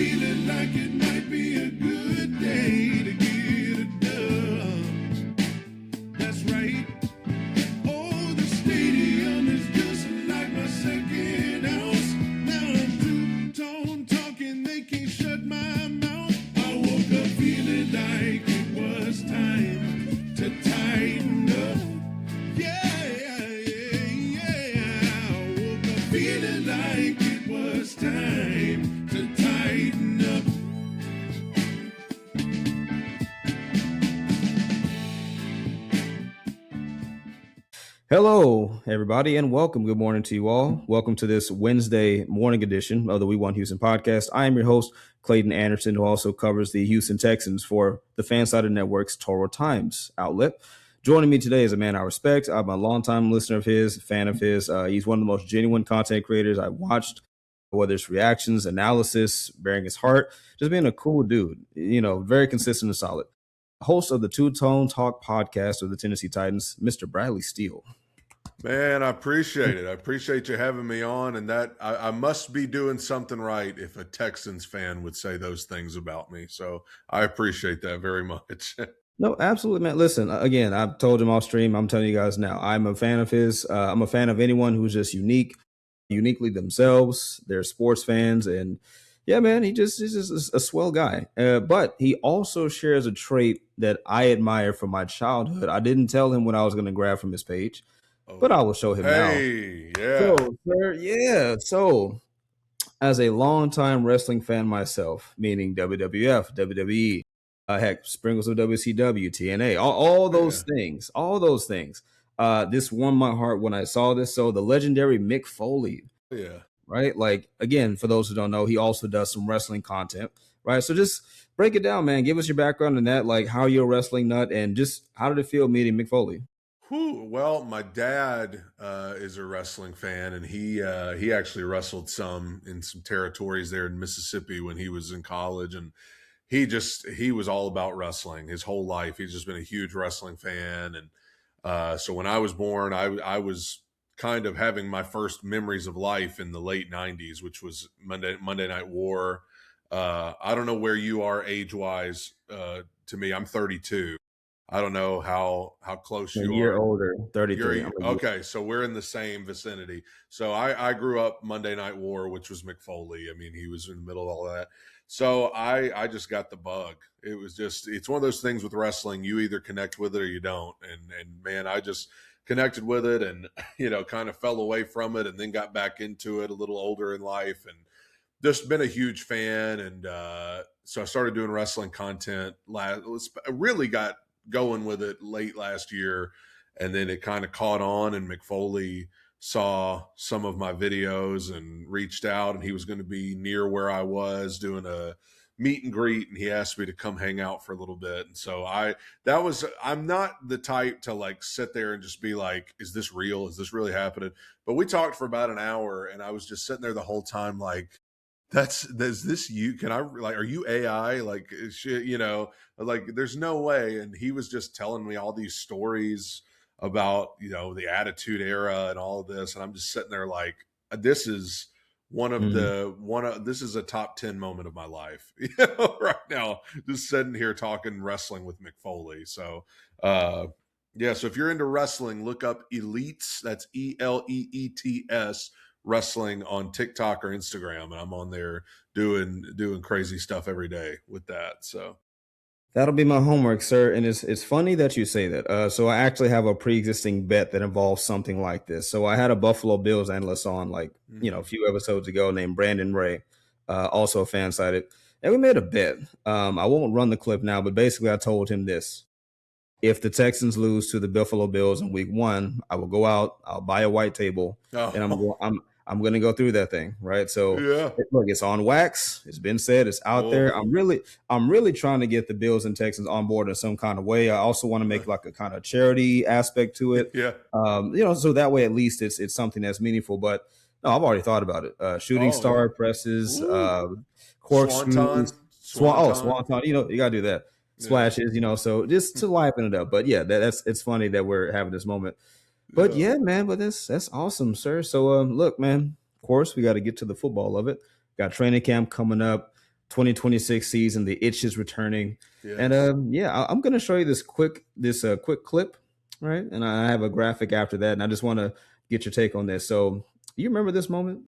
feeling like it might be a good day to get it done. That's right. Oh, the stadium is just like my second house. Now I'm two-tone talking, they can't shut my mouth. I woke up feeling like it was time to tighten up. Yeah. I woke up feeling like it was time to tighten up. Hello, everybody, and welcome. Good morning to you all. Welcome to this Wednesday morning edition of the We Want Houston podcast. I am your host, Clayton Anderson, who also covers the Houston Texans for the Fansided Network's Toro Times outlet. Joining me today is a man I respect. I'm a longtime listener of his, fan of his. He's one of the most genuine content creators I've watched, whether it's reactions, analysis, bearing his heart, just being a cool dude, very consistent and solid. Host of the Two-Tone Talk podcast of the Tennessee Titans, Mr. Bradley Steele. Man, I appreciate it. I appreciate you having me on, and that I must be doing something right if a Texans fan would say those things about me. So I appreciate that very much. No, absolutely, man. Listen, again, I've told him off stream. I'm telling you guys now, I'm a fan of his. I'm a fan of anyone who's just uniquely themselves. They're sports fans, and yeah, man, he's just a swell guy. But he also shares a trait that I admire from my childhood. I didn't tell him what I was going to grab from his page. But I will show him now. Yeah. So, sir, yeah. So, as a longtime wrestling fan myself, meaning WWF, WWE, heck, sprinkles of WCW, TNA, all those things, this warmed my heart when I saw this. So, the legendary Mick Foley, right? Like, again, for those who don't know, he also does some wrestling content, right? So, just break it down, man. Give us your background in that, like how you're a wrestling nut, and just how did it feel meeting Mick Foley? Well, my dad is a wrestling fan, and he actually wrestled in some territories there in Mississippi when he was in college, and he was all about wrestling his whole life. He's just been a huge wrestling fan, and so when I was born, I was kind of having my first memories of life in the late '90s, which was Monday Night War. I don't know where you are age-wise. To me, I'm 32. I don't know how close you are. A year older, 33. Okay, so we're in the same vicinity. So I grew up Monday Night War, which was Mick Foley. I mean, he was in the middle of all that. So I just got the bug. It's one of those things with wrestling. You either connect with it or you don't. And man, I just connected with it and, kind of fell away from it and then got back into it a little older in life and just been a huge fan. And so I started doing wrestling content. Really got going with it late last year, and then it kind of caught on, and Mick Foley saw some of my videos and reached out, and he was going to be near where I was doing a meet and greet, and he asked me to come hang out for a little bit. And so I'm not the type to like sit there and just be like, is this real? Is this really happening? But we talked for about an hour, and I was just sitting there the whole time like, is this you? Can I like, are you AI? Like, shit, like there's no way. And he was just telling me all these stories about, the Attitude Era and all of this. And I'm just sitting there like, this is this is a top 10 moment of my life, right now, just sitting here talking wrestling with Mick Foley. So, so if you're into wrestling, look up Elites. That's ELEETS wrestling on TikTok or Instagram, and I'm on there doing crazy stuff every day with that. So that'll be my homework, sir. And it's funny that you say that. So I actually have a pre-existing bet that involves something like this. So I had a Buffalo Bills analyst on a few episodes ago named Brandon Ray, also a Fansided, and we made a bet. I won't run the clip now, but basically I told him this: if the Texans lose to the Buffalo Bills in Week 1, I will go out, I'll buy a white table, and I'm going to go through that thing, right? So look, it's on wax. It's been said. It's out there. I'm really trying to get the Bills and Texans on board in some kind of way. I also want to make like a kind of charity aspect to it. So that way at least it's something that's meaningful. But no, I've already thought about it. Shooting star presses, corkscrews, swanton. You got to do that. Splashes, so just to liven it up. But yeah, it's funny that we're having this moment. But yeah, man, but that's awesome, sir. So look, man, of course we got to get to the football of it. Got training camp coming up. 2026 season. The itch is returning. Yes. And I'm going to show you this quick clip, right? And I have a graphic after that, and I just want to get your take on this. So, you remember this moment?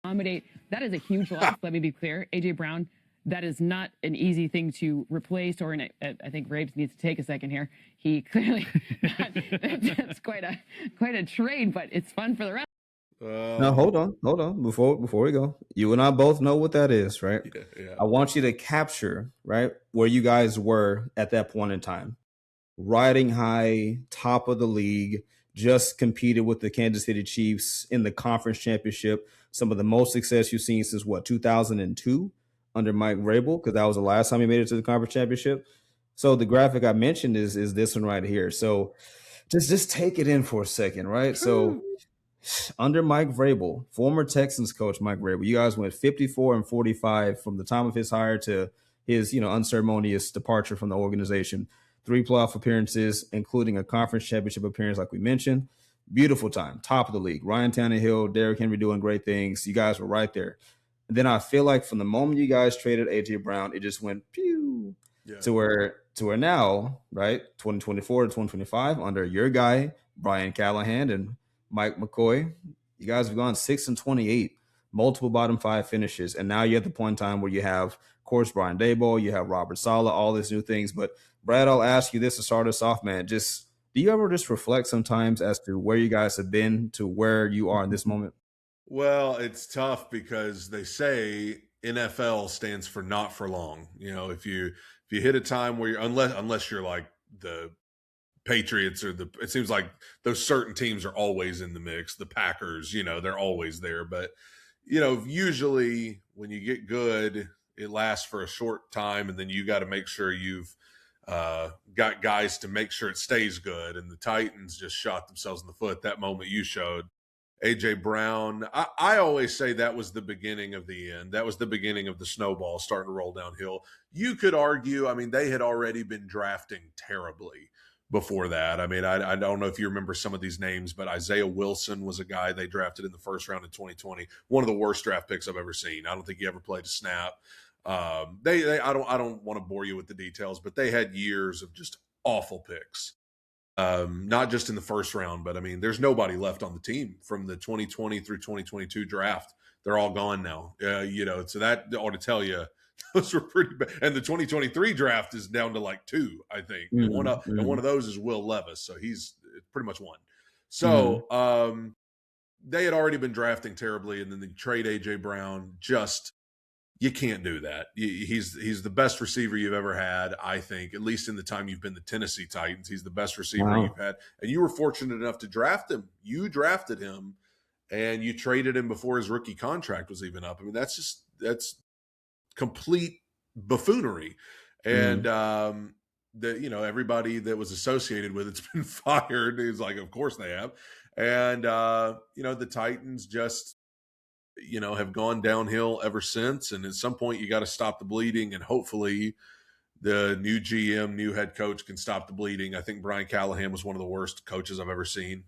Accommodate. That is a huge loss. Let me be clear. AJ Brown, that is not an easy thing to replace, or I think Rabes needs to take a second here. He clearly that's quite a trade, but it's fun for the rest. Now hold on. Before we go, you and I both know what that is, right? Yeah. I want you to capture, right, where you guys were at that point in time. Riding high, top of the league, just competed with the Kansas City Chiefs in the conference championship. Some of the most success you've seen since 2002 under Mike Vrabel, because that was the last time he made it to the conference championship. So the graphic I mentioned is this one right here. So just take it in for a second, right? So under Mike Vrabel, former Texans coach Mike Vrabel, you guys went 54-45 from the time of his hire to his, unceremonious departure from the organization. 3 playoff appearances, including a conference championship appearance, like we mentioned. Beautiful time, top of the league. Ryan Tannehill, Derrick Henry doing great things. You guys were right there. And then I feel like from the moment you guys traded AJ Brown, it just went pew to where now, right? 2024 to 2025, under your guy Brian Callahan and Mike McCoy, you guys have gone 6-28, multiple bottom 5 finishes, and now you're at the point in time where you have, of course, Brian Daboll, you have Robert Saleh, all these new things. But Brad, I'll ask you this to start us off, man. Do you ever just reflect sometimes as to where you guys have been to where you are in this moment? Well, it's tough because they say NFL stands for not for long. If you hit a time where you're, unless you're like the Patriots it seems like those certain teams are always in the mix. The Packers, they're always there. But, usually when you get good, it lasts for a short time, and then you got to make sure you've got guys to make sure it stays good. And the Titans just shot themselves in the foot that moment you showed. AJ Brown, I always say that was the beginning of the end. That was the beginning of the snowball starting to roll downhill. You could argue, they had already been drafting terribly before that. I don't know if you remember some of these names, but Isaiah Wilson was a guy they drafted in the first round in 2020. One of the worst draft picks I've ever seen. I don't think he ever played a snap. I don't want to bore you with the details, but they had years of just awful picks. Not just in the first round, but there's nobody left on the team from the 2020 through 2022 draft. They're all gone now. So that ought to tell you those were pretty bad. And the 2023 draft is down to like 2, I think. Mm-hmm. And one of those is Will Levis, so he's pretty much one. So they had already been drafting terribly, and then they trade AJ Brown. You can't do that. He's the best receiver you've ever had, I think, at least in the time you've been the Tennessee Titans. He's the best receiver you've had. And you were fortunate enough to draft him. You drafted him, and you traded him before his rookie contract was even up. That's complete buffoonery. And everybody that was associated with it's been fired. He's like, of course they have. And the Titans just have gone downhill ever since. And at some point you got to stop the bleeding, and hopefully the new GM, new head coach can stop the bleeding. I think Brian Callahan was one of the worst coaches I've ever seen.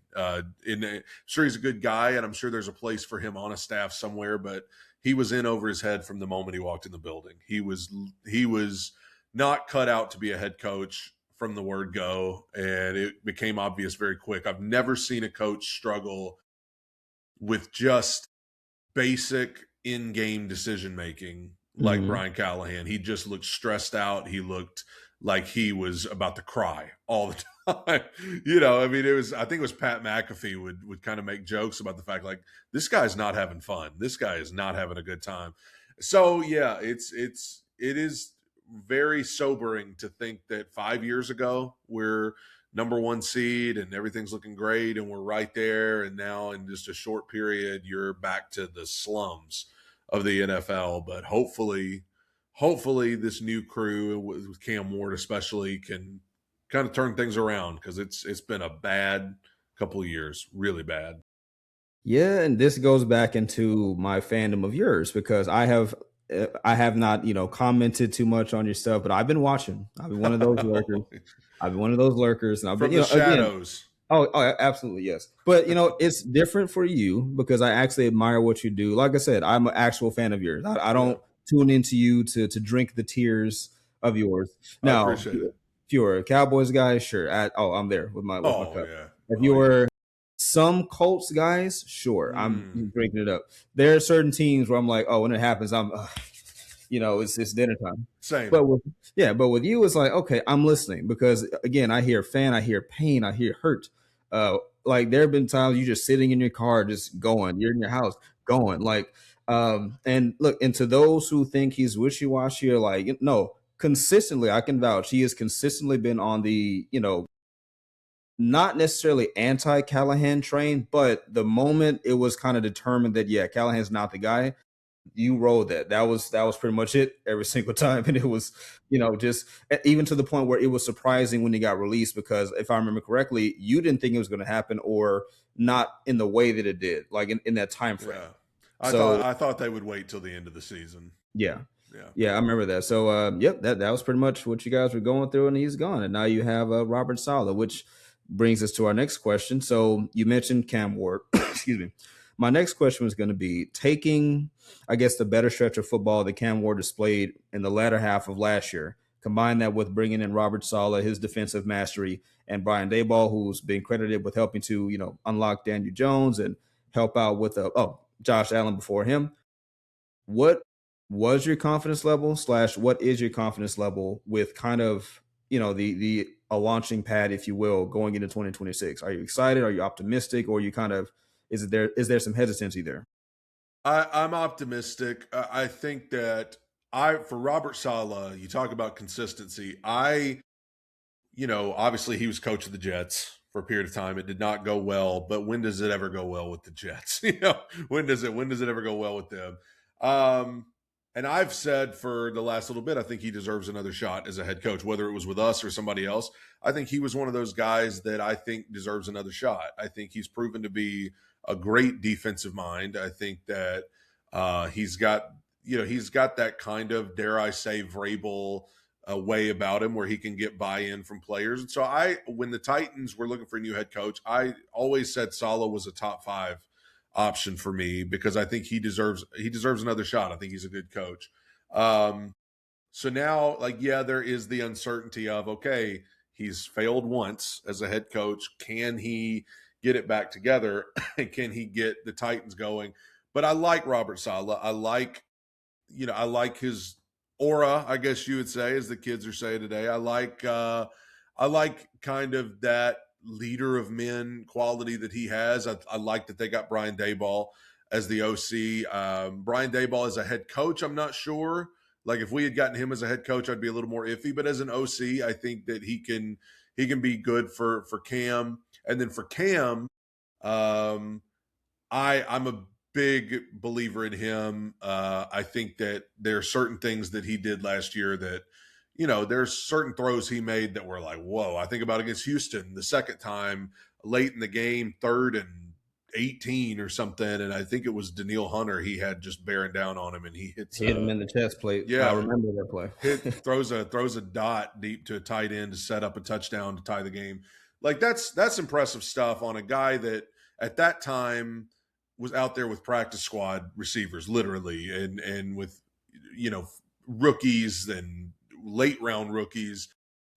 Sure, he's a good guy, and I'm sure there's a place for him on a staff somewhere, but he was in over his head from the moment he walked in the building. He was not cut out to be a head coach from the word go, and it became obvious very quick. I've never seen a coach struggle with just basic in-game decision-making like Brian Callahan. He just looked stressed out. He looked like he was about to cry all the time. I think it was Pat McAfee would kind of make jokes about the fact, like, this guy's not having fun. This guy is not having a good time. So yeah, it is very sobering to think that 5 years ago we're number 1 seed and everything's looking great and we're right there, and now in just a short period you're back to the slums of the NFL. But hopefully this new crew with Cam Ward especially can kind of turn things around, because it's been a bad couple of years, really bad. Yeah, and this goes back into my fandom of yours, because I have not, commented too much on your stuff, but I've been watching. I've been one of those lurkers. And I've From been, the shadows. Again, oh, absolutely, yes. But it's different for you because I actually admire what you do. Like I said, I'm an actual fan of yours. I don't tune into you to drink the tears of yours. I Now, appreciate it. if you're a Cowboys guy, sure. I'm there with my Oh cup. yeah. If Oh, you yeah. were some Colts guys, sure, I'm drinking it up. There are certain teams where I'm like, oh, when it happens, I'm, it's dinner time. Same. But with you, it's like, okay, I'm listening because again, I hear fan, I hear pain, I hear hurt. Like there have been times you're just sitting in your car, just going. You're in your house, going. Like, and look, and to those who think he's wishy washy, or like, no, consistently, I can vouch he has consistently been on the, not necessarily anti Callahan train, but the moment it was kind of determined that yeah, Callahan's not the guy, you rolled that. That was pretty much it every single time, and it was just even to the point where it was surprising when he got released because if I remember correctly, you didn't think it was going to happen or not in the way that it did, like in that time frame. Yeah, I thought they would wait till the end of the season. Yeah, I remember that. So yep, that was pretty much what you guys were going through, and he's gone, and now you have Robert Saleh, which brings us to our next question. So you mentioned Cam Ward. Excuse me. My next question was going to be taking, I guess, the better stretch of football that Cam Ward displayed in the latter half of last year. Combine that with bringing in Robert Saleh, his defensive mastery, and Brian Daboll, who's been credited with helping to, unlock Daniel Jones and help out with Josh Allen before him. What was your confidence level / what is your confidence level with kind of, the a launching pad, if you will, going into 2026? Are you excited? Are you optimistic? Or are you kind of, is there some hesitancy there? I'm optimistic. I think that for Robert Saleh, you talk about consistency. Obviously he was coach of the Jets for a period of time. It did not go well, but when does it ever go well with the Jets? When does it ever go well with them? And I've said for the last little bit, I think he deserves another shot as a head coach, whether it was with us or somebody else. I think he was one of those guys that I think deserves another shot. I think he's proven to be a great defensive mind. I think that he's got that kind of, dare I say, Vrabel way about him where he can get buy-in from players. And so when the Titans were looking for a new head coach, I always said Saleh was a top 5 option for me because I think he deserves another shot. I think he's a good coach. So now, there is the uncertainty of, okay, he's failed once as a head coach. Can he get it back together? And can he get the Titans going? But I like Robert Saleh. I like his aura, I guess you would say, as the kids are saying today. I like kind of that leader of men quality that he has. I like that they got Brian Daboll as the OC. Brian Daboll as a head coach, I'm not sure. Like if we had gotten him as a head coach, I'd be a little more iffy. But as an OC, I think that he can be good for Cam. And then for Cam, I'm a big believer in him. I think that there are certain things that he did last year that, there's certain throws he made that were like, whoa. I think about against Houston the second time late in the game, 3rd and 18 or something. And I think it was Daniil Hunter. He had just bearing down on him and he hit him in the chest plate. Yeah. I remember that play. throws a dot deep to a tight end to set up a touchdown to tie the game. Like that's impressive stuff on a guy that at that time was out there with practice squad receivers, literally, and with, rookies and late round rookies.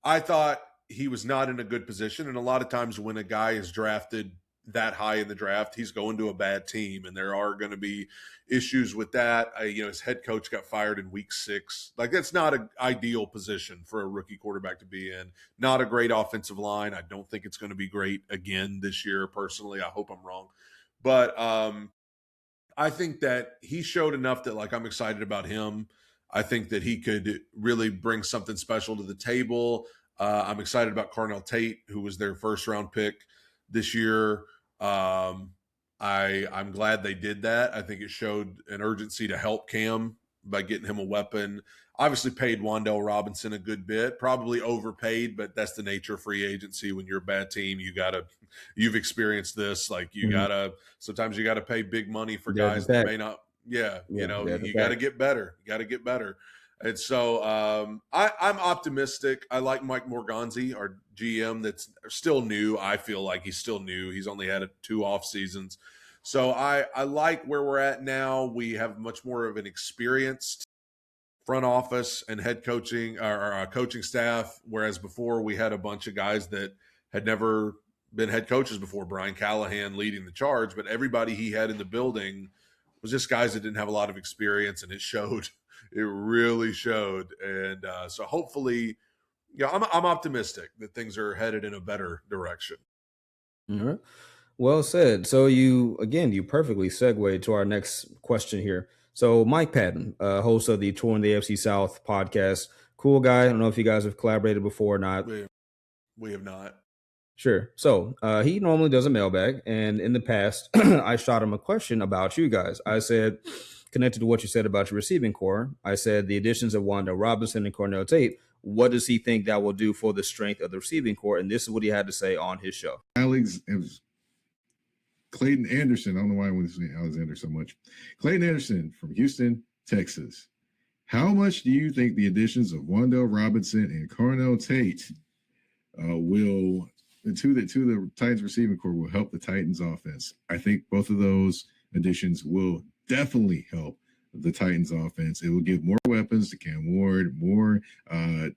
I thought he was not in a good position. And a lot of times when a guy is drafted that high in the draft, he's going to a bad team. And there are going to be issues with that. His head coach got fired in week 6. Like that's not an ideal position for a rookie quarterback to be in. Not a great offensive line. I don't think it's going to be great again this year. Personally, I hope I'm wrong. But I think that he showed enough that I'm excited about him. I think that he could really bring something special to the table. I'm excited about Carnell Tate, who was their first round pick this year. I'm glad they did that. I think it showed an urgency to help Cam by getting him a weapon. Obviously paid Wan'Dale Robinson a good bit, probably overpaid, but that's the nature of free agency. When you're a bad team, you've experienced this. Sometimes you gotta pay big money for guys that may not. You got to get better. And so I'm optimistic. I like Mike Morganzi, our GM, that's still new. I feel like he's still new. He's only had 2 off seasons. So I like where we're at now. We have much more of an experienced front office and head coaching or coaching staff, whereas before we had a bunch of guys that had never been head coaches before. Brian Callahan leading the charge, but everybody he had in the building was just guys that didn't have a lot of experience, and it showed. It really showed. And so hopefully, I'm optimistic that things are headed in a better direction. All right. Well said. So you perfectly segued to our next question here. So Mike Patton, host of the Touring the AFC South podcast, cool guy. I don't know if you guys have collaborated before or not. We have not. Sure. So he normally does a mailbag, and in the past, I shot him a question about you guys. I said, connected to what you said about your receiving core, I said the additions of Wanda Robinson and Cornell Tate, what does he think that will do for the strength of the receiving core? And this is what he had to say on his show. Clayton Anderson, I don't know why I want to say Alexander so much. Clayton Anderson from Houston, Texas. How much do you think the additions of Wandale Robinson and Cornell Tate to the Titans receiving core will help the Titans offense? I think both of those additions will definitely help the Titans offense. It will give more weapons to Cam Ward, more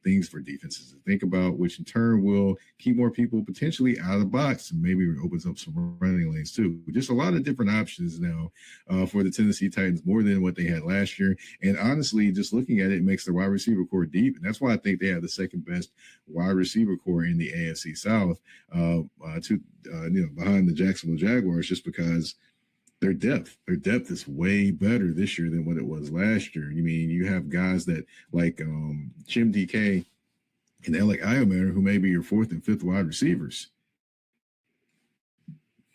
things for defenses to think about, which in turn will keep more people potentially out of the box, and maybe it opens up some running lanes too. Just a lot of different options now for the Tennessee Titans, more than what they had last year. And honestly, just looking at it, it makes their wide receiver core deep, and that's why I think they have the second best wide receiver core in the AFC South, behind the Jacksonville Jaguars, just because their depth is way better this year than what it was last year. You mean, you have guys that like Jim DK and Alec Iomaner, who may be your fourth and fifth wide receivers.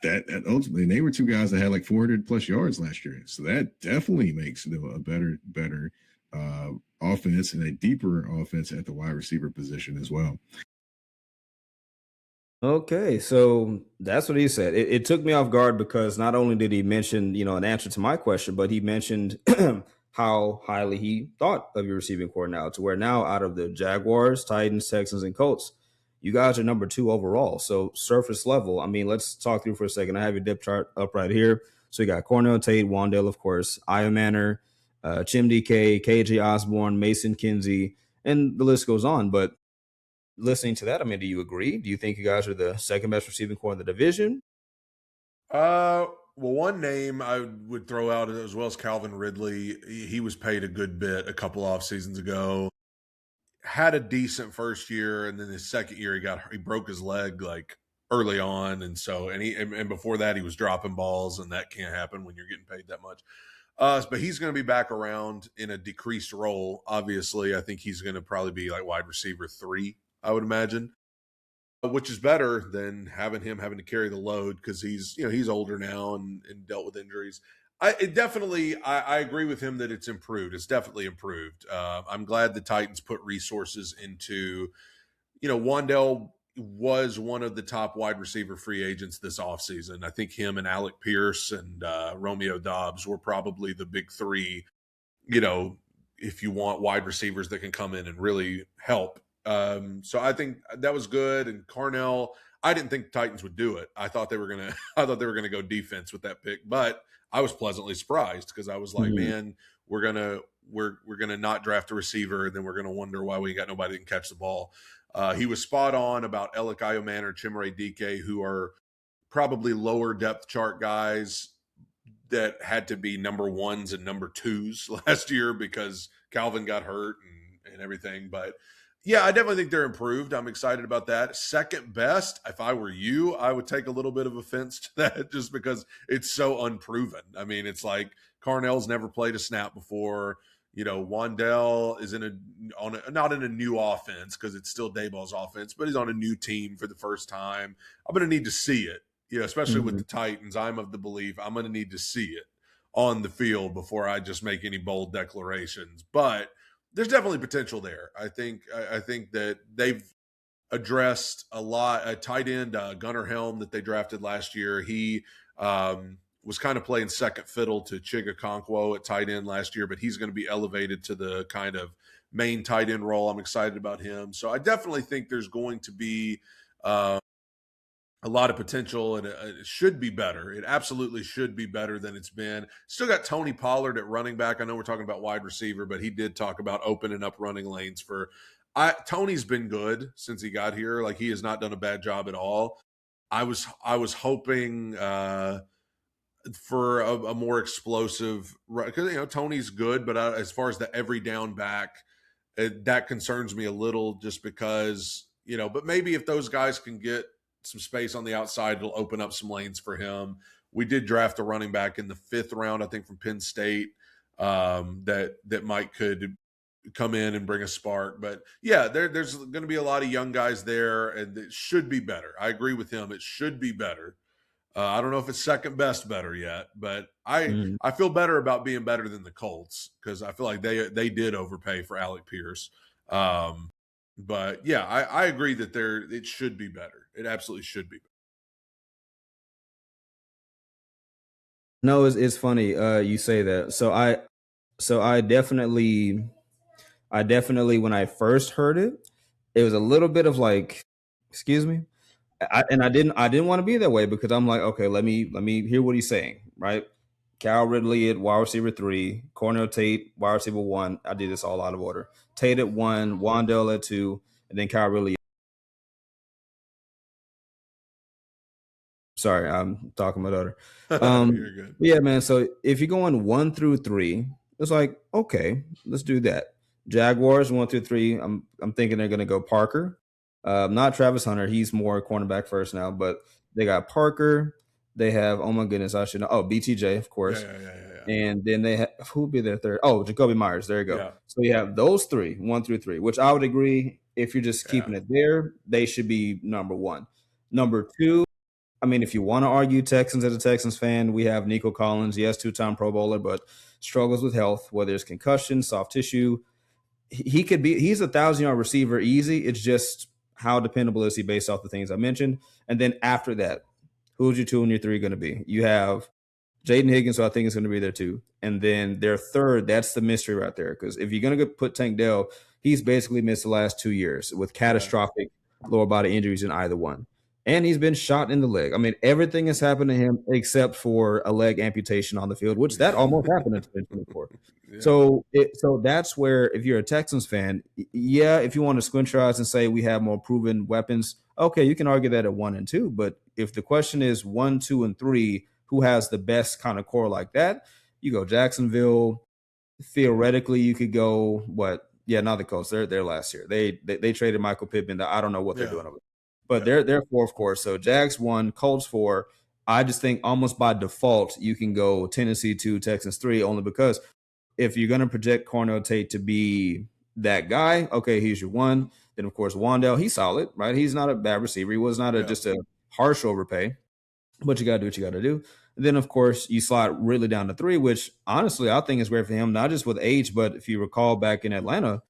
That ultimately, and they were two guys that had like 400 plus yards last year. So that definitely makes them a better offense and a deeper offense at the wide receiver position as well. Okay, so that's what he said. It took me off guard because not only did he mention, an answer to my question, but he mentioned how highly he thought of your receiving core now, to where now out of the Jaguars, Titans, Texans, and Colts, you guys are number 2 overall. So surface level, let's talk through for a second. I have your depth chart up right here. So you got Cornell Tate, Wandale, of course, Io Manor, Chim DK, KJ Osborne, Mason Kinsey, and the list goes on. But listening to that, do you agree? Do you think you guys are the second best receiving core in the division? Well, one name I would throw out as well as Calvin Ridley. He was paid a good bit a couple off seasons ago. Had a decent first year, and then his second year he broke his leg like early on, and before that he was dropping balls, and that can't happen when you're getting paid that much. But he's going to be back around in a decreased role. Obviously, I think he's going to probably be like wide receiver 3. I would imagine, which is better than having to carry the load because he's older now and dealt with injuries. I agree with him that it's improved. It's definitely improved. I'm glad the Titans put resources into, Wandale was one of the top wide receiver free agents this offseason. I think him and Alec Pierce and Romeo Dobbs were probably the big 3, if you want wide receivers that can come in and really help. So I think that was good. And Cornell, I didn't think the Titans would do it. I thought they were gonna go defense with that pick, but I was pleasantly surprised because I was like, man, we're gonna not draft a receiver, and then we're gonna wonder why we got nobody that can catch the ball. He was spot on about Alec Iomaner, Chimere DK, who are probably lower depth chart guys that had to be number 1s and number 2s last year because Calvin got hurt and everything, but. Yeah, I definitely think they're improved. I'm excited about that. Second best, if I were you, I would take a little bit of offense to that just because it's so unproven. It's like Cornell's never played a snap before. Wandale is not in a new offense because it's still Dayball's offense, but he's on a new team for the first time. I'm going to need to see it, especially with the Titans. I'm of the belief I'm going to need to see it on the field before I just make any bold declarations. But there's definitely potential there. I think that they've addressed a lot. A tight end, Gunnar Helm, that they drafted last year, he was kind of playing second fiddle to Chiga Okonkwo at tight end last year, but he's going to be elevated to the kind of main tight end role. I'm excited about him. So I definitely think there's going to be a lot of potential, and it should be better. It absolutely should be better than it's been. Still got Tony Pollard at running back. I know we're talking about wide receiver, but he did talk about opening up running lanes for. Tony's been good since he got here. Like, he has not done a bad job at all. I was hoping for a more explosive, because Tony's good, but as far as the every down back, that concerns me a little, just because But maybe if those guys can get some space on the outside, it'll open up some lanes for him. We did draft a running back in the 5th round, I think, from Penn State, that Mike could come in and bring a spark. But yeah, there's going to be a lot of young guys there, and it should be better. I agree with him. It should be better. I don't know if it's second best better yet, but I feel better about being better than the Colts, because I feel like they did overpay for Alec Pierce. But yeah, I agree that it should be better. It absolutely should be better. No, it's funny you say that. So I definitely when I first heard it, it was a little bit of like, excuse me. I didn't want to be that way, because I'm like, okay, let me hear what he's saying, right? Cal Ridley at wide receiver 3, Cornell Tate wide receiver 1. I did this all out of order. Tate at 1, Wandell at 2, and then Cal Ridley. Sorry, I'm talking about other. You're good. Yeah, man. So if you're going 1 through 3, it's like, okay, let's do that. Jaguars 1 through 3. I'm thinking they're gonna go Parker. Not Travis Hunter. He's more cornerback first now, but they got Parker. They have, oh my goodness, I should know. Oh, BTJ, of course. Yeah. And then they have, who would be their third? Oh, Jacoby Myers. There you go. Yeah. So you have those 3, 1 through 3, which I would agree, if you're just keeping it there, they should be number 1. Number 2, I mean, if you want to argue Texans as a Texans fan, we have Nico Collins. Yes, 2-time Pro Bowler, but struggles with health, whether it's concussion, soft tissue. He's a 1,000-yard receiver easy. It's just, how dependable is he based off the things I mentioned? And then after that, who's your 2 and your 3 going to be? You have Jaden Higgins, so I think it's going to be there too. And then their third, that's the mystery right there. Because if you're going to put Tank Dell, he's basically missed the last 2 years with catastrophic lower body injuries in either one. And he's been shot in the leg. I mean, everything has happened to him except for a leg amputation on the field, which that almost happened in 2024. Yeah. So that's where, if you're a Texans fan, yeah, if you want to squint your eyes and say we have more proven weapons, okay, you can argue that at 1 and 2. But if the question is 1, 2, and 3, who has the best kind of core like that, you go Jacksonville. Theoretically, you could go not the Colts. They're last year. They traded Michael Pittman. I don't know what they're doing over there. But they're 4, of course. So Jags 1, Colts 4. I just think almost by default you can go Tennessee 2, Texans 3, only because if you're going to project Cornell Tate to be that guy, okay, he's your 1. Then, of course, Wandell, he's solid, right? He's not a bad receiver. He was not just a harsh overpay. But you got to do what you got to do. And then, of course, you slide really down to 3, which honestly I think is great for him, not just with age, but if you recall back in Atlanta,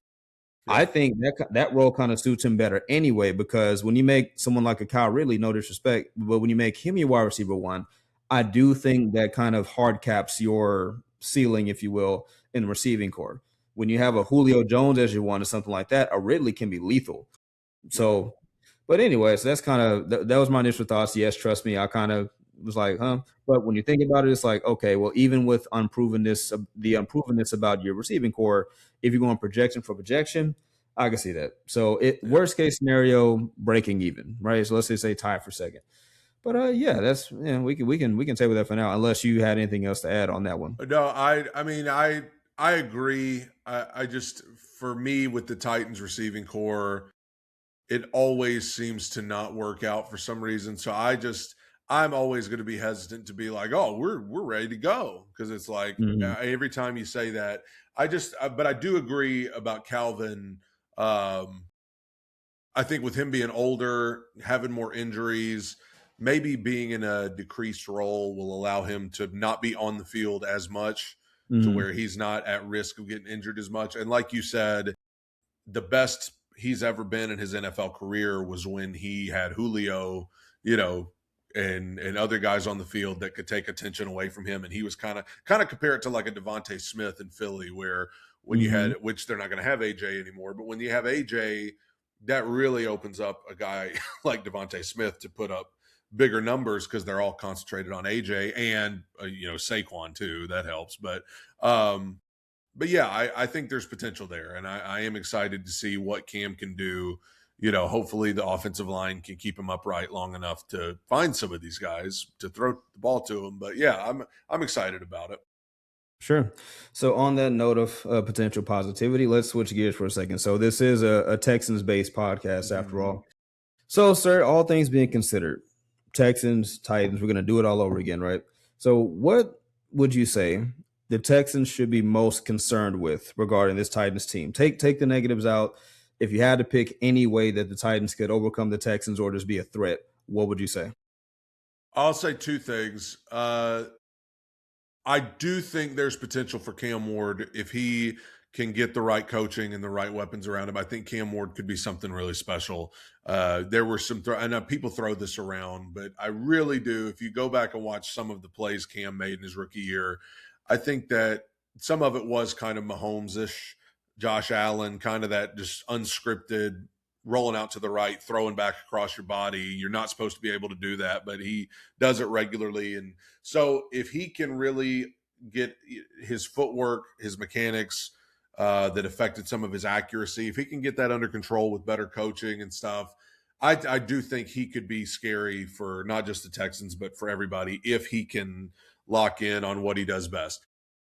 I think that role kind of suits him better anyway, because when you make someone like a Kyle Ridley, no disrespect, but when you make him your wide receiver 1, I do think that kind of hard caps your ceiling, if you will, in the receiving core. When you have a Julio Jones as your 1 or something like that, a Ridley can be lethal. So, but anyways, that's kind of, that was my initial thoughts. Yes, trust me, I kind of was like, huh? But when you think about it, it's like, okay, well, even with the unprovenness about your receiving core, if you're going projection for projection, I can see that. So worst case scenario, breaking even, right? So let's just say tie for second. But that's we can say with that for now, unless you had anything else to add on that one. No, I mean I agree. I just, for me, with the Titans receiving core, it always seems to not work out for some reason. So I'm always going to be hesitant to be like, oh, we're ready to go, because it's like every time you say that, but I do agree about Calvin. I think with him being older, having more injuries, maybe being in a decreased role will allow him to not be on the field as much, to where he's not at risk of getting injured as much. And like you said, the best he's ever been in his NFL career was when he had Julio, and other guys on the field that could take attention away from him. And he was kind of compare it to like a Devontae Smith in Philly, where when you had, which they're not going to have AJ anymore, but when you have AJ, that really opens up a guy like Devontae Smith to put up bigger numbers because they're all concentrated on AJ and Saquon too. That helps, but yeah, I think there's potential there, and I am excited to see what Cam can do. Hopefully the offensive line can keep him upright long enough to find some of these guys to throw the ball to him. But yeah, I'm excited about it. Sure. So on that note of potential positivity, let's switch gears for a second. So this is a Texans-based podcast after all. So, sir, all things being considered, Texans, Titans, we're going to do it all over again, right? So what would you say the Texans should be most concerned with regarding this Titans team? Take the negatives out. If you had to pick any way that the Titans could overcome the Texans or just be a threat, what would you say? I'll say two things. I do think there's potential for Cam Ward if he can get the right coaching and the right weapons around him. I think Cam Ward could be something really special. There were some, I know people throw this around, but I really do. If you go back and watch some of the plays Cam made in his rookie year, I think that some of it was kind of Mahomes-ish, Josh Allen, kind of that just unscripted, rolling out to the right, throwing back across your body. You're not supposed to be able to do that, but he does it regularly. And so if he can really get his footwork, his mechanics that affected some of his accuracy, if he can get that under control with better coaching and stuff, I do think he could be scary for not just the Texans, but for everybody if he can lock in on what he does best.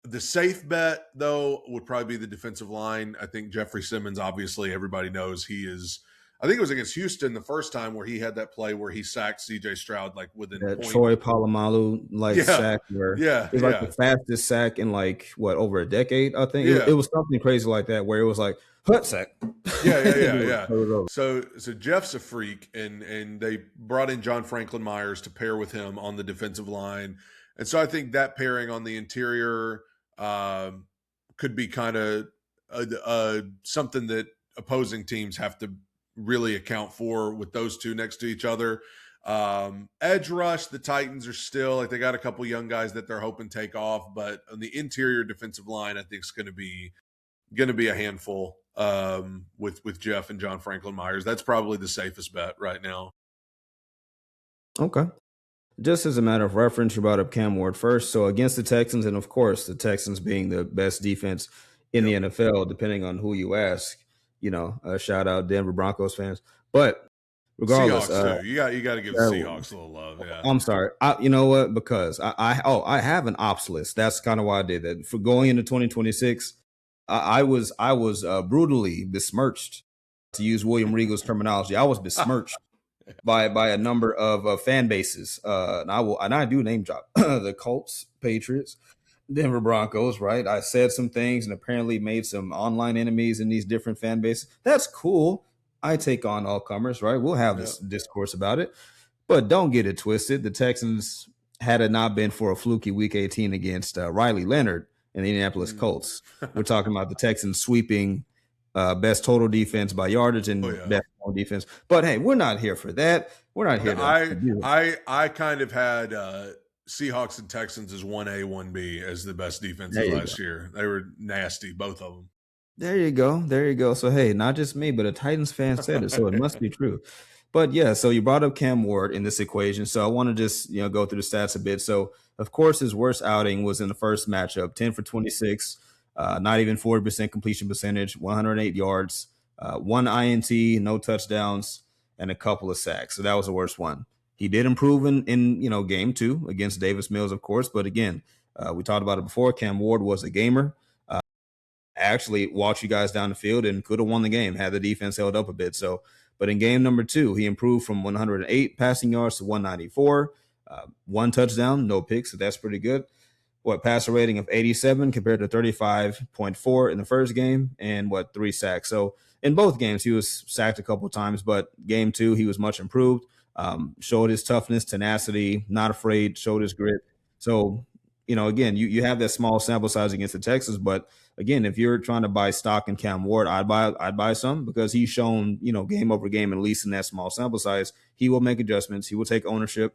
The safe bet, though, would probably be the defensive line. I think Jeffrey Simmons, obviously, everybody knows he is. I think it was against Houston the first time where he had that play where he sacked C.J. Stroud like within that Troy Polamalu sack where it was like the fastest sack in over a decade. I think it was something crazy like that where it was like hut sack. Yeah. So Jeff's a freak, and they brought in John Franklin Myers to pair with him on the defensive line, and so I think that pairing on the interior could be kind of something that opposing teams have to really account for with those two next to each other. Edge rush, the Titans are still like they got a couple young guys that they're hoping take off, but on the interior defensive line, I think it's going to be a handful with Jeff and John Franklin Myers. That's probably the safest bet right now. Okay. Just as a matter of reference, you brought up Cam Ward first. So against the Texans, and of course, the Texans being the best defense in the NFL, depending on who you ask, shout out Denver Broncos fans. But regardless, Seahawks too. You got to give the Seahawks a little love. Yeah. I'm sorry. You know what? Because I have an ops list. That's kind of why I did that. For going into 2026, I was brutally besmirched, to use William Regal's terminology. I was besmirched by a number of fan bases. And I do name drop the Colts, Patriots, Denver Broncos, right? I said some things and apparently made some online enemies in these different fan bases. That's cool. I take on all comers, right? We'll have this discourse about it. But don't get it twisted. The Texans, had it not been for a fluky Week 18 against Riley Leonard and the Indianapolis Colts, we're talking about the Texans sweeping best total defense by yardage and best total defense. But hey, we're not here for that. We're not here I kind of had Seahawks and Texans as 1A, 1B as the best defenses last year. They were nasty, both of them. There you go. So, hey, not just me, but a Titans fan said it, so it must be true. But, yeah, so you brought up Cam Ward in this equation, so I want to just go through the stats a bit. So, of course, his worst outing was in the first matchup, 10 for 26, not even 40% completion percentage, 108 yards, 1 INT, no touchdowns, and a couple of sacks. So that was the worst one. He did improve in game 2 against Davis Mills, of course. But, again, we talked about it before. Cam Ward was a gamer. Actually walked you guys down the field and could have won the game had the defense held up a bit. So, but in game number 2, he improved from 108 passing yards to 194, 1 touchdown, no picks. So that's pretty good. Passer rating of 87 compared to 35.4 in the first game, and 3 sacks. So in both games, he was sacked a couple of times, but game 2, he was much improved, showed his toughness, tenacity, not afraid, showed his grit. So, again, you have that small sample size against the Texans, but again, if you're trying to buy stock in Cam Ward, I'd buy some because he's shown, game over game, at least in that small sample size, he will make adjustments. He will take ownership.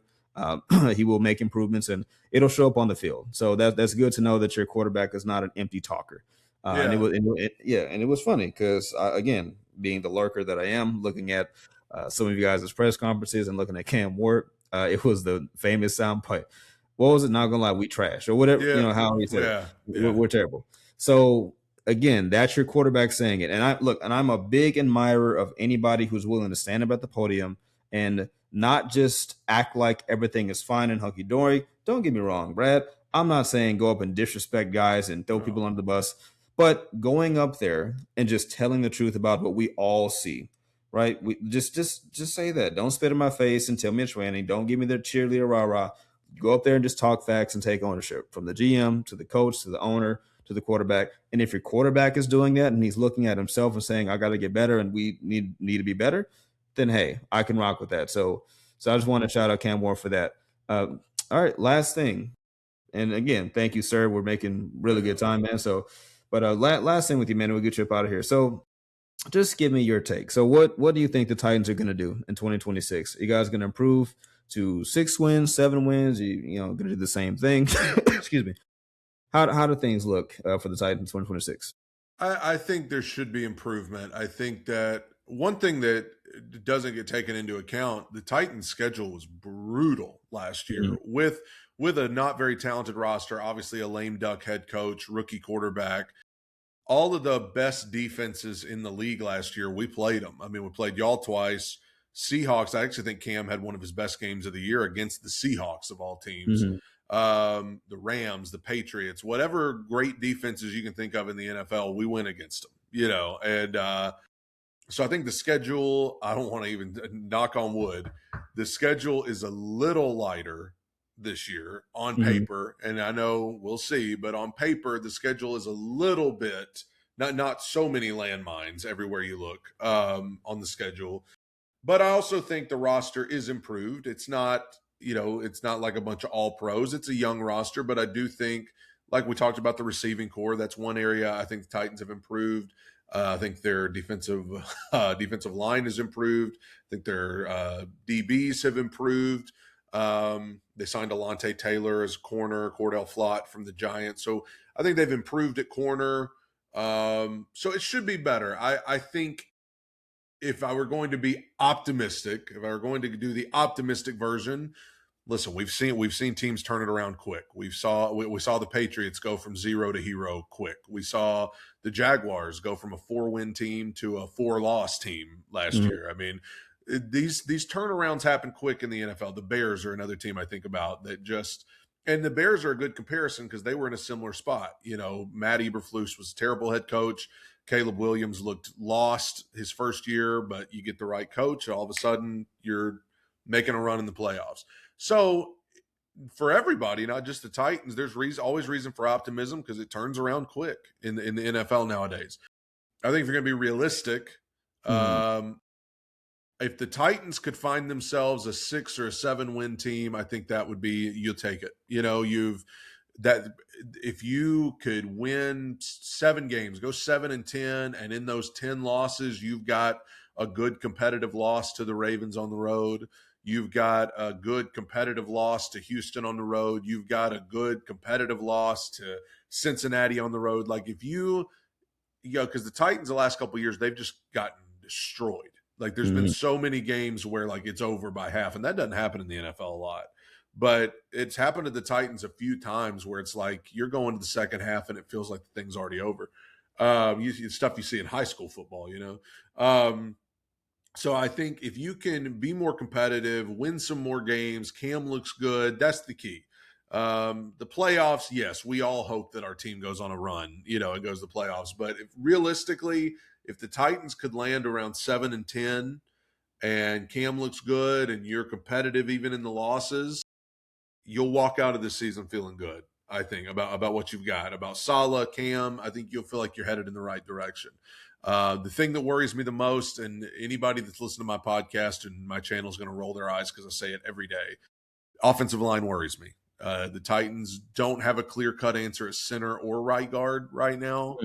He will make improvements, and it'll show up on the field. So that's good to know that your quarterback is not an empty talker. And it was funny because again, being the lurker that I am, looking at some of you guys' press conferences and looking at Cam Ward, It was the famous sound bite. What was it? Not gonna lie, we trash or whatever. Yeah. How he said Yeah. it. Yeah. We're terrible. So again, that's your quarterback saying it. And I'm a big admirer of anybody who's willing to stand up at the podium and not just act like everything is fine and hunky dory. Don't get me wrong, Brad. I'm not saying go up and disrespect guys and throw people under the bus, but going up there and just telling the truth about what we all see, right? We just say that. Don't spit in my face and tell me it's raining. Don't give me the cheerleader rah-rah. Go up there and just talk facts and take ownership, from the GM to the coach to the owner to the quarterback. And if your quarterback is doing that and he's looking at himself and saying, I got to get better and we need to be better, then hey, I can rock with that. So I just want to shout out Cam Ward for that. All right, last thing. And again, thank you, sir. We're making really good time, man. So, but last thing with you, man, we'll get you up out of here. So just give me your take. So what do you think the Titans are going to do in 2026? Are you guys going to improve to 6 wins, 7 wins? You know, going to do the same thing? Excuse me. How do things look for the Titans in 2026? I think there should be improvement. I think that one thing that doesn't get taken into account, the Titans' schedule was brutal last year with a not very talented roster, obviously a lame duck head coach, rookie quarterback. All of the best defenses in the league last year, we played them. I mean, we played y'all twice. Seahawks, I actually think Cam had one of his best games of the year against the Seahawks of all teams. The Rams, the Patriots, whatever great defenses you can think of in the NFL, we win against them, you know. And so I think the schedule, I don't want to even knock on wood, the schedule is a little lighter this year on paper. And I know we'll see, but on paper, the schedule is a little bit, not so many landmines everywhere you look on the schedule. But I also think the roster is improved. It's not, you know, it's not like a bunch of all pros. It's a young roster, but I do think, like we talked about the receiving core, that's one area I think the Titans have improved. I think their defensive line has improved. I think their DBs have improved. They signed Alontae Taylor as corner, Cordell Flott from the Giants. So I think they've improved at corner. So it should be better. I think if I were going to be optimistic, if I were going to do the optimistic version, listen, we've seen teams turn it around quick. We saw the Patriots go from 0 to hero quick. We saw the Jaguars go from a 4-win team to a 4-loss team last year. I mean, these turnarounds happen quick in the NFL. The Bears are another team I think about that just, and the Bears are a good comparison because they were in a similar spot. You know, Matt Eberflus was a terrible head coach. Caleb Williams looked lost his first year, but you get the right coach, and all of a sudden you're making a run in the playoffs. So for everybody, not just the Titans, there's always reason for optimism because it turns around quick in the NFL nowadays. I think if you're going to be realistic, if the Titans could find themselves a 6 or a 7 win team, I think that would be, you'll take it. You know, if you could win 7 games, go 7-10, and in those 10 losses, you've got a good competitive loss to the Ravens on the road. You've got a good competitive loss to Houston on the road. You've got a good competitive loss to Cincinnati on the road. Like if you know, because the Titans the last couple of years, they've just gotten destroyed. Like there's been so many games where like it's over by half, and that doesn't happen in the NFL a lot. But it's happened to the Titans a few times where it's like you're going to the second half and it feels like the thing's already over. Stuff you see in high school football, you know. So I think if you can be more competitive, win some more games, Cam looks good, that's the key. The playoffs, yes, we all hope that our team goes on a run, you know, and goes to the playoffs. But realistically, if the Titans could land around 7-10 and Cam looks good and you're competitive even in the losses, you'll walk out of this season feeling good, I think, about what you've got. About Saleh, Cam, I think you'll feel like you're headed in the right direction. The thing that worries me the most, and anybody that's listened to my podcast and my channel is going to roll their eyes because I say it every day, offensive line worries me. The Titans don't have a clear-cut answer at center or right guard right now.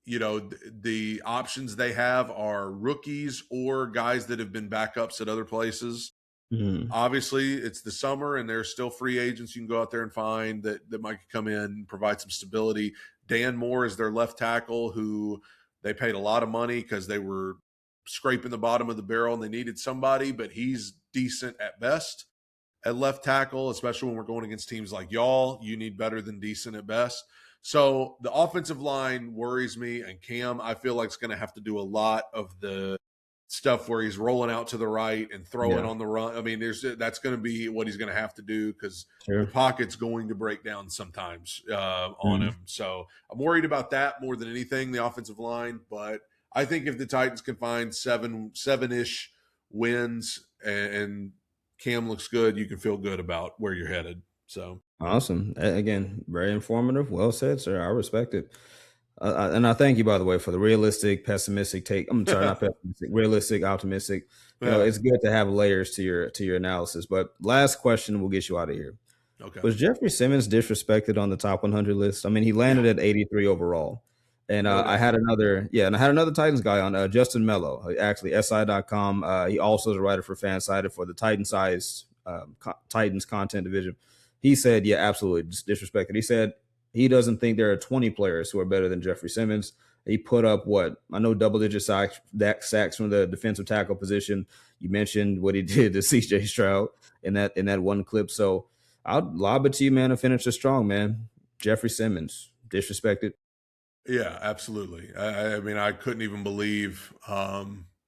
You know, the options they have are rookies or guys that have been backups at other places. Obviously, it's the summer, and there's still free agents you can go out there and find that might come in and provide some stability. Dan Moore is their left tackle, who they paid a lot of money because they were scraping the bottom of the barrel and they needed somebody, but he's decent at best at left tackle, especially when we're going against teams like y'all. You need better than decent at best. So the offensive line worries me, and Cam, I feel like, is going to have to do a lot of the stuff where he's rolling out to the right and throwing on the run. I mean, that's going to be what he's going to have to do, because the pocket's going to break down sometimes on him. So I'm worried about that more than anything, the offensive line. But I think if the Titans can find seven-ish wins and Cam looks good, you can feel good about where you're headed. So awesome. Again, very informative. Well said, sir. I respect it. And I thank you, by the way, for the realistic, pessimistic take. I'm sorry, not pessimistic, realistic, optimistic. You know, it's good to have layers to your analysis. But last question, we'll get you out of here. Okay. Was Jeffrey Simmons disrespected on the top 100 list? I mean, he landed at 83 overall. And I had another Titans guy on, Justin Mello, actually, SI.com. He also is a writer for Fansided for the Titans content division. He said, yeah, absolutely disrespected. He said he doesn't think there are 20 players who are better than Jeffrey Simmons. He put up double-digit sacks from the defensive tackle position. You mentioned what he did to CJ Stroud in that one clip. So I'll lob it to you, man, and finish it strong, man. Jeffrey Simmons, disrespected. Yeah, absolutely. I mean, I couldn't even believe,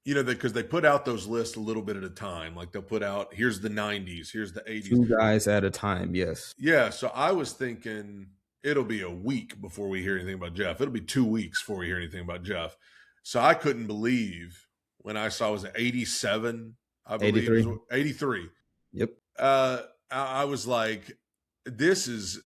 because they put out those lists a little bit at a time. Like they'll put out, here's the 90s, here's the 80s. 2 guys at a time, yes. Yeah, so I was thinking it'll be a week before we hear anything about Jeff. It'll be 2 weeks before we hear anything about Jeff. So I couldn't believe when I saw it was 87, I believe. 83. It was 83. Yep. I was like, this is,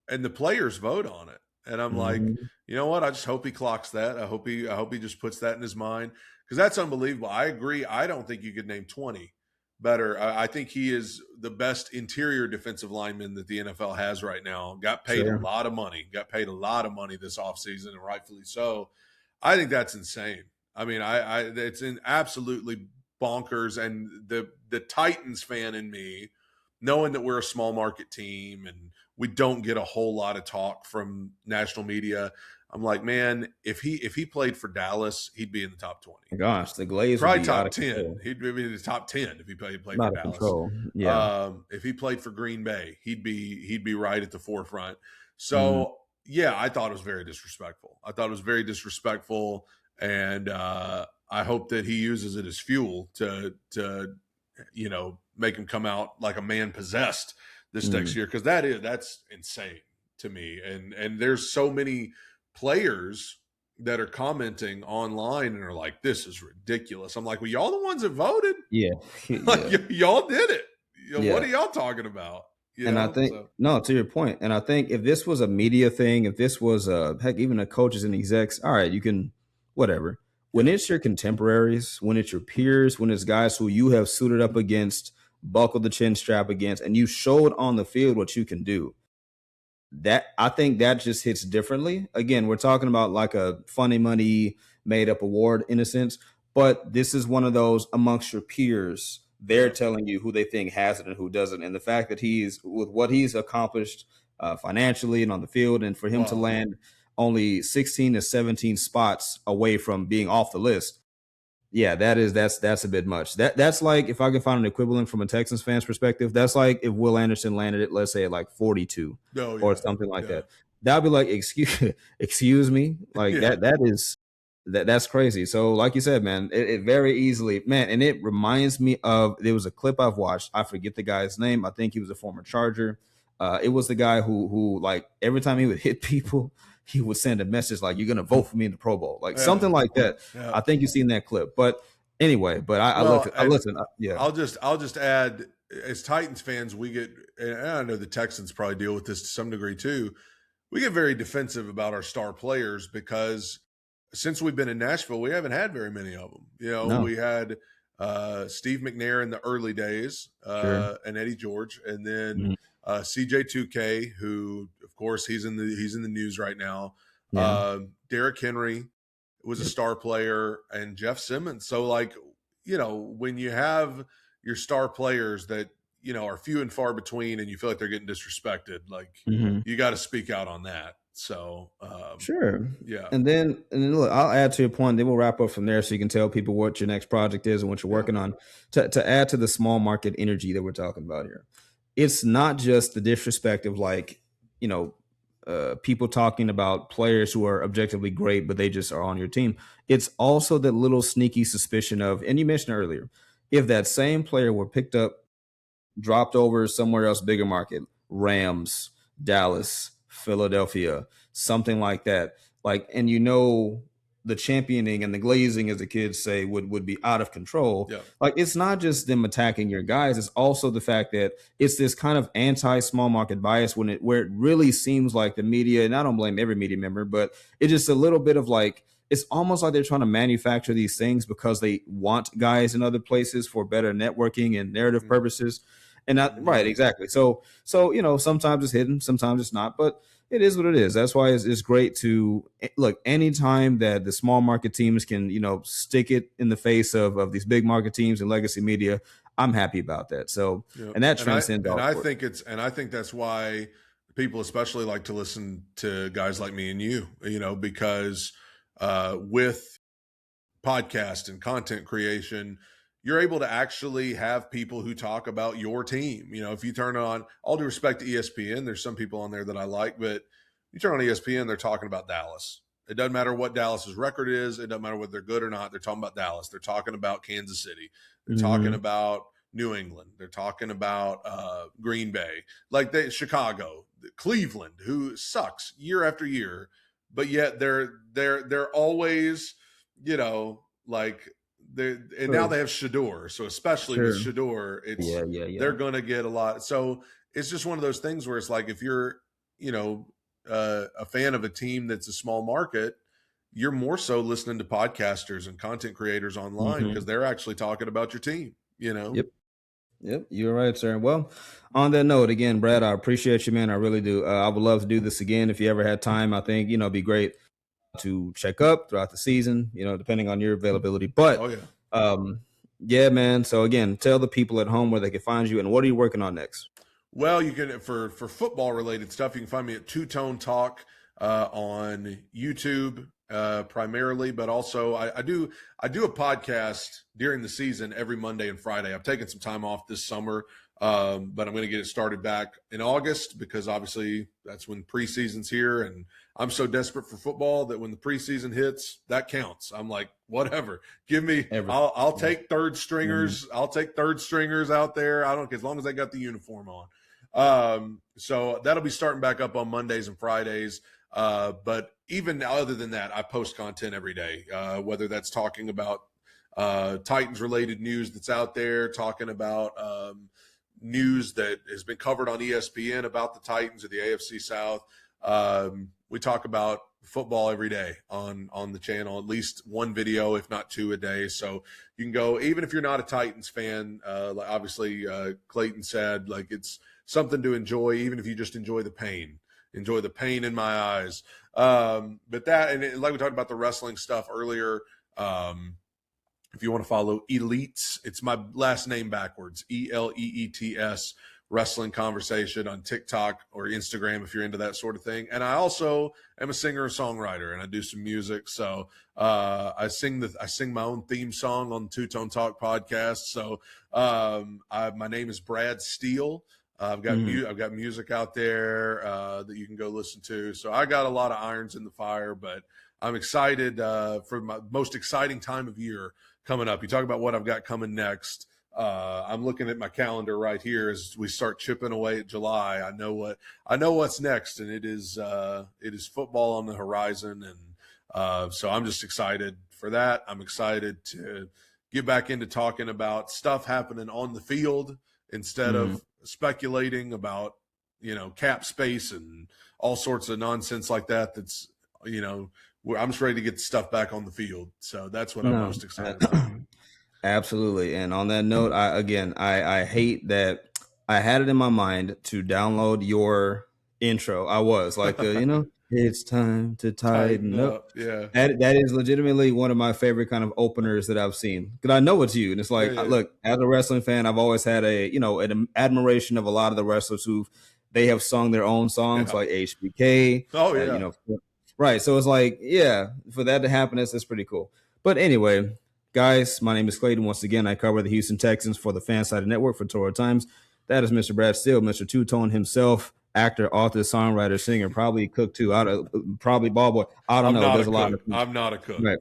and the players vote on it. And I'm like, you know what? I just hope he clocks that. I hope he just puts that in his mind, because that's unbelievable. I agree. I don't think you could name 20 better. I think he is the best interior defensive lineman that the NFL has right now. Got paid a lot of money. Got paid a lot of money this offseason, and rightfully so. I think that's insane. I mean, it's absolutely bonkers. And the Titans fan in me, knowing that we're a small market team and we don't get a whole lot of talk from national media, I'm like, man, if he played for Dallas, he'd be in the top 20. Gosh, the Glaze probably would be top out 10. He'd be in the top 10 if he played for out of Dallas. control. Yeah. If he played for Green Bay, he'd be right at the forefront. So yeah, I thought it was very disrespectful. And I hope that he uses it as fuel to make him come out like a man possessed this next year, because that's insane to me. And there's so many players that are commenting online and are like, this is ridiculous. I'm like, well, y'all the ones that voted. Yeah. Like, y'all did it. What are y'all talking about? I think, no, to your point. And I think if this was a media thing, if this was even the coaches and execs, all right, you can, whatever. When it's your contemporaries, when it's your peers, when it's guys who you have suited up against, buckled the chin strap against, and you showed on the field what you can do, that I think that just hits differently. Again, we're talking about like a funny money made up award in a sense, but this is one of those amongst your peers. They're telling you who they think has it and who doesn't. And the fact that with what he's accomplished financially and on the field, and for him to land only 16 to 17 spots away from being off the list. Yeah, that's a bit much. That's like, if I can find an equivalent from a Texans fan's perspective, that's like if Will Anderson landed it, let's say at like 42 or something like that. That'd be like, excuse me, like that's crazy. So like you said, man, it very easily, man, and it reminds me of, there was a clip I've watched. I forget the guy's name. I think he was a former Charger. It was the guy who like every time he would hit people, he would send a message like, you're going to vote for me in the Pro Bowl, like something like that. Yeah. I think you've seen that clip, but anyway, I listen. Yeah. I'll just add, as Titans fans, we get, and I know the Texans probably deal with this to some degree too. We get very defensive about our star players because since we've been in Nashville, we haven't had very many of them. We had Steve McNair in the early days, and Eddie George, and then CJ2K, who of course he's in the news right now. Derrick Henry was a star player, and Jeff Simmons. So like, when you have your star players that are few and far between, and you feel like they're getting disrespected, like you got to speak out on that. So Sure. yeah. And then look, I'll add to your point. Then we'll wrap up from there, so you can tell people what your next project is and what you're working on. To add to the small market energy that we're talking about here, it's not just the disrespect of people talking about players who are objectively great, but they just are on your team. It's also that little sneaky suspicion of, and you mentioned earlier, if that same player were picked up, dropped over somewhere else, bigger market, Rams, Dallas, Philadelphia, something like that. Like, and the championing and the glazing, as the kids say, would be out of control. Yeah. Like, it's not just them attacking your guys; it's also the fact that it's this kind of anti-small market bias where it really seems like the media, and I don't blame every media member, but it's just a little bit of like, it's almost like they're trying to manufacture these things because they want guys in other places for better networking and narrative purposes. And right, exactly. So sometimes it's hidden, sometimes it's not, but it is what it is. That's why it's great to look anytime that the small market teams can, stick it in the face of these big market teams and legacy media. I'm happy about that. So, and that transcends. I think that's why people especially like to listen to guys like me and you, because with podcast and content creation, you're able to actually have people who talk about your team. If you turn on, all due respect to ESPN, there's some people on there that I like, but you turn on ESPN, they're talking about Dallas. It doesn't matter what Dallas's record is. It doesn't matter whether they're good or not. They're talking about Dallas. They're talking about Kansas City. They're talking about New England. They're talking about Green Bay, Chicago, Cleveland, who sucks year after year, but yet they're always, now they have Shador. So especially with Shador, it's they're going to get a lot. So it's just one of those things where it's like, if you're, a fan of a team that's a small market, you're more so listening to podcasters and content creators online because they're actually talking about your team, Yep, you're right, sir. Well, on that note, again, Brad, I appreciate you, man. I really do. I would love to do this again if you ever had time. I think, it'd be great to check up throughout the season, depending on your availability. But yeah, man. So again, tell the people at home where they can find you and what are you working on next? Well, you can, for football related stuff, you can find me at Two Tone Talk on YouTube primarily, but also I do a podcast during the season every Monday and Friday. I've taken some time off this summer, but I'm going to get it started back in August because obviously that's when preseason's here, and I'm so desperate for football that when the preseason hits, that counts. I'm like, whatever, give me. I'll take third stringers. I'll take third stringers out there. I don't care as long as they got the uniform on. So that'll be starting back up on Mondays and Fridays. But even other than that, I post content every day, whether that's talking about Titans related news that's out there, talking about news that has been covered on ESPN about the Titans or the AFC South. We talk about football every day on the channel, at least one video, if not two a day. So you can go, even if you're not a Titans fan, obviously Clayton said, it's something to enjoy, even if you just enjoy the pain in my eyes. But that, and like we talked about the wrestling stuff earlier, if you want to follow Elites, it's my last name backwards, ELEETS, Wrestling Conversation on TikTok or Instagram if you're into that sort of thing. And I also am a singer and songwriter, and I do some music. So I sing my own theme song on the Two Tone Talk podcast. So my name is Brad Steele. I've got music out there that you can go listen to. So I got a lot of irons in the fire, but I'm excited for my most exciting time of year coming up. You talk about what I've got coming next. I'm looking at my calendar right here as we start chipping away at July. I know what's next, and it is football on the horizon, and so I'm just excited for that. I'm excited to get back into talking about stuff happening on the field instead of speculating about cap space and all sorts of nonsense like that. That's I'm just ready to get the stuff back on the field. So that's what I'm most excited about. Absolutely. And on that note, I hate that I had it in my mind to download your intro. I was like, it's time to tighten up. Yeah. That is legitimately one of my favorite kind of openers that I've seen. Because I know it's you. And it's like, look, as a wrestling fan, I've always had an admiration of a lot of the wrestlers who've they have sung their own songs Yeah. like HBK. Oh, yeah. You know, right. So it's like, yeah, for that to happen, that's pretty cool. But anyway, guys, my name is Clayton. Once again, I cover the Houston Texans for the Fansided Network for Torah Times. That is Mr. Brad Steele, Mr. Two-Tone himself, actor, author, songwriter, singer, probably cook too. Probably ball boy. I don't know. There's a lot of things. I'm not a cook. Right.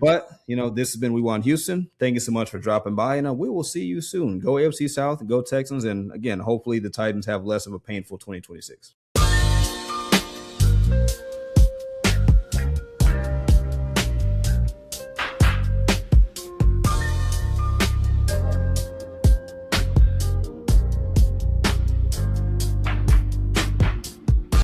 But, you know, this has been We Want Houston. Thank you so much for dropping by, and we will see you soon. Go AFC South, go Texans, and again, hopefully the Titans have less of a painful 2026.